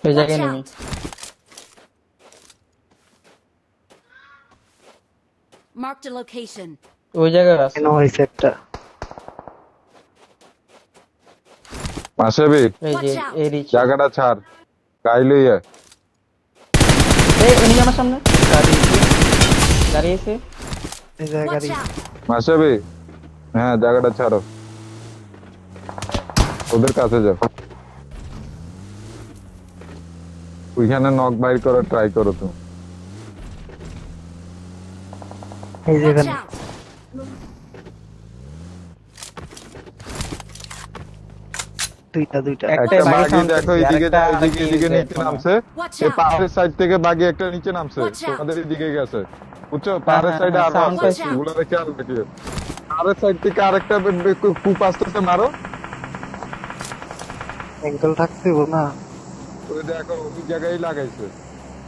ওই Watch জায়গায় নেমে out! Marked a location. ওই জায়গায় আছে কেন হয়েছে একটা মাসেবি এই যে Watch out! এই রিচ জায়গাটা ছাড় গাই লইয়া এই এনিমি আমার সামনে গাড়ি এসে এই Watch জায়গারই out! মাসেবি হ্যাঁ জায়গাটা ছাড়ো ওদের কাছে যাও ওইখানে নক বাইর করার ট্রাই করো তুমি এই Watch যেখানে out! দুইটা একটা একটা বাড়ি বাগি সাউন্ড দেখো করছি, এইদিকে আরেকটা এইদিকে এইদিকে কি নিচে নামছে Watch এই out! পাহাড়ের সাইড থেকে বাগি একটা নিচে নামছে Watch out! তোমাদের দিকে গেছে বুঝছো পাহাড়ের হ্যাঁ, সাইডে হ্যাঁ, আরো sound আছে পাইছি। এগুলো রেখে আর রেখে পাহাড়ের সাইড থেকে আরেকটা কূপ আসতেছে মারো অ্যাঙ্গেল থাকতে না ওই দেখো ওই জায়গায় লাগাইছে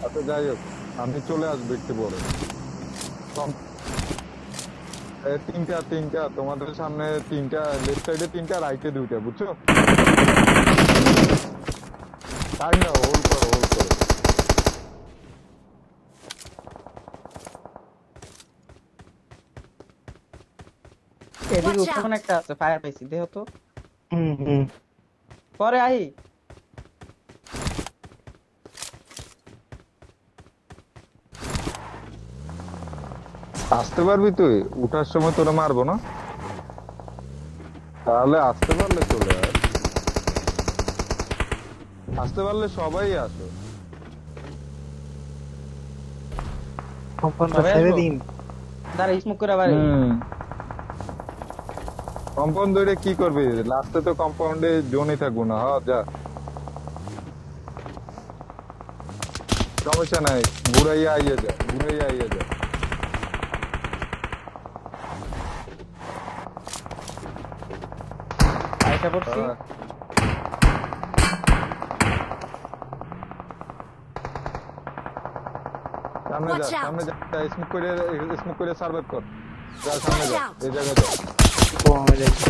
আচ্ছা যাই হোক আমি চলে আসবো একটু পরে তিনটা তোমাদের সামনে তিনটা লেফট সাইডে তিনটা রাইটে দুইটা বুঝছো তাই না হোল্ড করো এদিকে Watch উপরে out! একটা আছে ফায়ার পাইছি দেহ তো হুম পরে আহি আসতে পারবি তুই উঠার সময় তোরা মারবো না তাহলে আসতে পারলে চলে আয় আসতে পারলে সবাই আসো কম্পাউন্ডার সবাই ছেড়ে আসবো? দিন দাঁড়া স্মোক করে আবার কম্পাউন্ড ধরে কি করবি লাস্টে তো কম্পাউন্ডে জোনই থাকবো না যা সমস্যা নাই ঘুরাইয়া আইয়ে যা আয়সা পড়ছি হ্যাঁ। সামনে Watch যা out! সামনে যা স্মোক করে সার্ভাইভ কর যা সামনে Watch যা out! এই জায়গায় যা কমে যাচ্ছে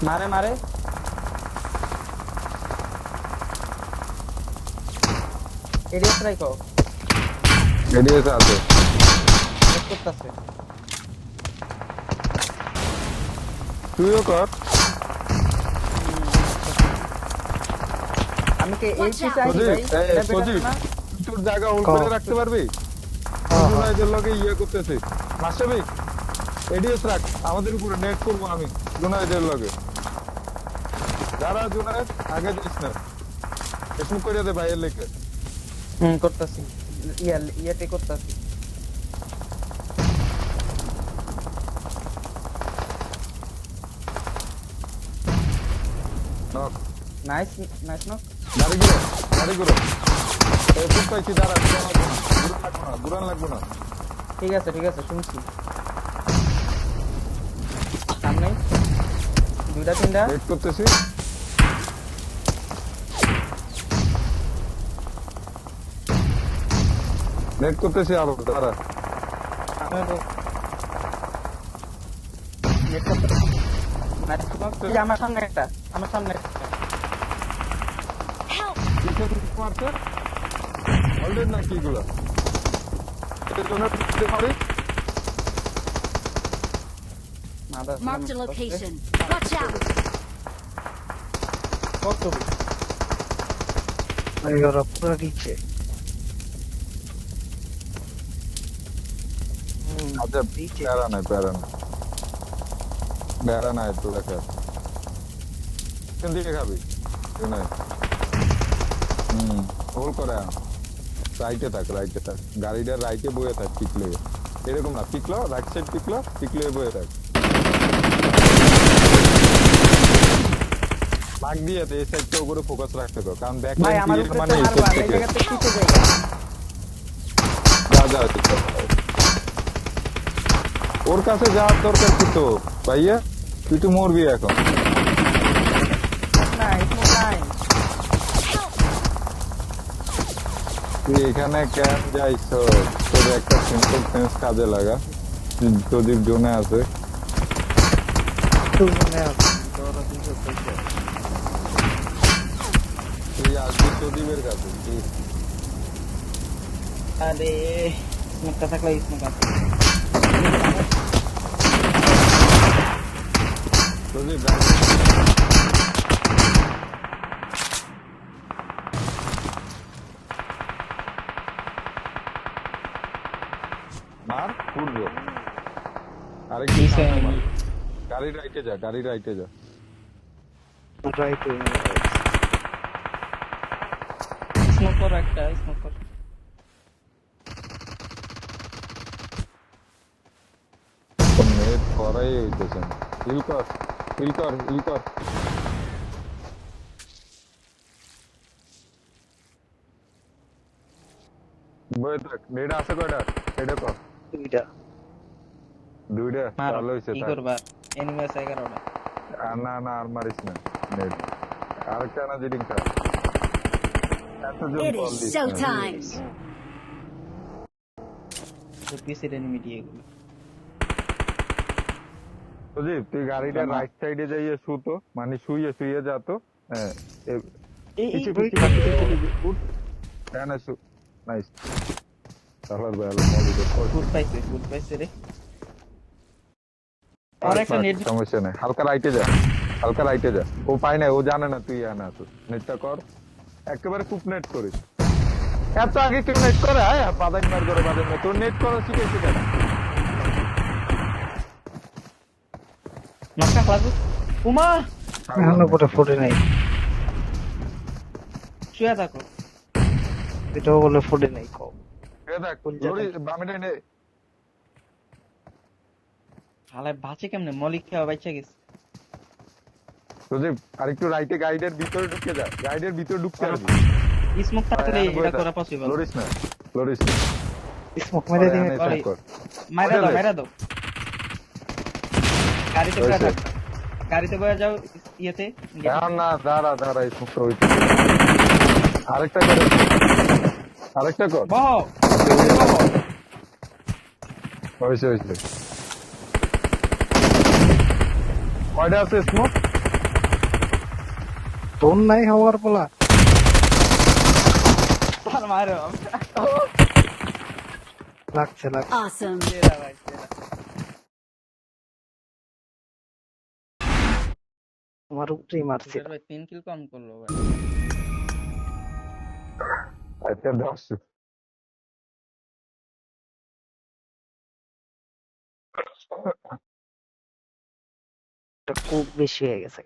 মারে মারে এরিয়া ট্রাই কর এডিএস আছে করতেছে তুইও কর আমি কি এই Watch পিছে out! আহি ভাই সজীব, এই, এটা better সজীব। না তোর জায়গা হোল্ড করে রাখতে পারবি জুনাইদের লগে ইয়ে করতেছে মাস্টারবি এডিএস রাখ আমাদের উপরে নেট করবো আমি জুনাইদের লগে যারা জুনাইদ আগে দিস না স্মোক করে দে ভাইয়ের লেগে করতেছি ইয়াতে করতেছি নক নাইস নাইস নক গাড়ি ঘুরো এই ফুট পাইছি দাঁড়া ঘুরান লাগবো না ঠিক আছে শুনছি সামনে দুইটা তিনটা ওয়েট করতেছি নেট করতেছি আবার দাঁড়া সামনে তো নেট করতে নাইস নক এই যে আমার সামনে একটা Help! পিছন থেকে মারছে অলরেডি না কি গুলো এর জন্য পিছনে মারি mother Marked a location. Watch out! কত ওরা পুরো নিচে আচ্ছা প্যারা নাই তো দেখা কোন দিকে খাবি নাই হোল করে রাইটে থাক গাড়িটার রাইটে বয়ে থাক পিকলে এরকম না পিকলো রাইট সাইড পিকলে বয়ে থাক ভাগ দিয়ে এই সাইডটা উপরে ফোকাস রাখতে হবে কারণ ব্যাক ভাই লাইন আমার ক্লিয়ার উপরে মানে তো এই মারবা সাইড এই থেকে জায়গাতে পিছে জায়গা যা ওর কাছে যাওয়ার দরকার কি তো ভাইয়া তুই তো মরবি এখন নাই স্মোক নাই তুই এখানে কেন যাইছ তোর একটা সিম্পল সেন্স কাজে লাগা প্রদীপ জোনে আছে মনে আছে সজীবের কাছে কি? আরে স্মোকটা থাকলে স্মোক আছে। সজীব মার পূর্ব আরেকটি সামনে মার। গাড়ি রাইটে যা, গাড়ি রাইটে যা। রাইট স্মোক কর একটা, স্মোক কর। নেট করাই হইতেছে না। হিল কর, হিল কর, হিল কর। বই থাক, নেট আছে কয়টা? এটা কর। দুইটা দুইটা মারো, ভালো হয়েছে। কি করবা? এনিমি আছে 11টা। না না আর মারিস না নেট। আরেকটা না জিডিংটা এতজন It call is this showtime. তো পিসির এনিমি দিয়ে এগুলো। সজীব তুই গাড়িটা জামা। রাইট সাইডে যাইয়ে শুতো, মানে শুয়ে শুয়ে যা তো। হ্যাঁ এই পিছে ওই পিছে পিছে পিছে পিছে উঠ। হ্যাঁ না নাইস তাহলে ভালো মলিদের ফুট পাইছে রে। আর একটা নেট সমস্যা নেই, হালকা রাইটে যা, হালকা রাইটে যা। ও পায় না, ও জানে না তুই আনা আছিস। নেটটা কর, একেবারে খুব নেট করিস। এত আগে কেউ নেট করে? হ্যাঁ বাদাম মার করে বাদাম মার। তোর নেট করা শিখেছি কেন? নকশা লাগু। উমা এখনো পরে ফোটে নাই, শুয়ে থাকো। এটাও বলে ফোটে নাই কম। এ দেখ কোন জায়গায়? লরি বামে নে। হালে বাঁচে কেমনে? মলিক খাওয়া বাইচা গেছে। সুদীপ আরেকটু রাইটে গাইডের ভিতরে ঢুকে যা, গাইডের ভিতরে ঢুকতে পারবি। স্মোক থাকলে এটা করা পসিবল। লরিস না, লরিস না। স্মোক মেরে দিয়ে আরে, পরে। কর। মাইরা দাও, ওঠে মাইরা দাও। গাড়িতে বসে হয়েছে। থাক। গাড়িতে বসে যাও ইয়েতে। এখন না, দাঁড়া দাঁড়া, এই মুখটা হইতে। আরেকটা কর, আরেকটা কর। বহ হয়েছে হয়েছে। কয়টা আছে স্মোক? তোর নাই হওয়ার বলা আর মারো। লাগছে লাগছে। Awesome. সেরা ভাই, সেরা। আমার উপরেই মারছে। সুরেশ ভাই 3 কিল কম করলো ভাই। আচ্ছা 10। এটা খুব বেশি হয়ে গেছে।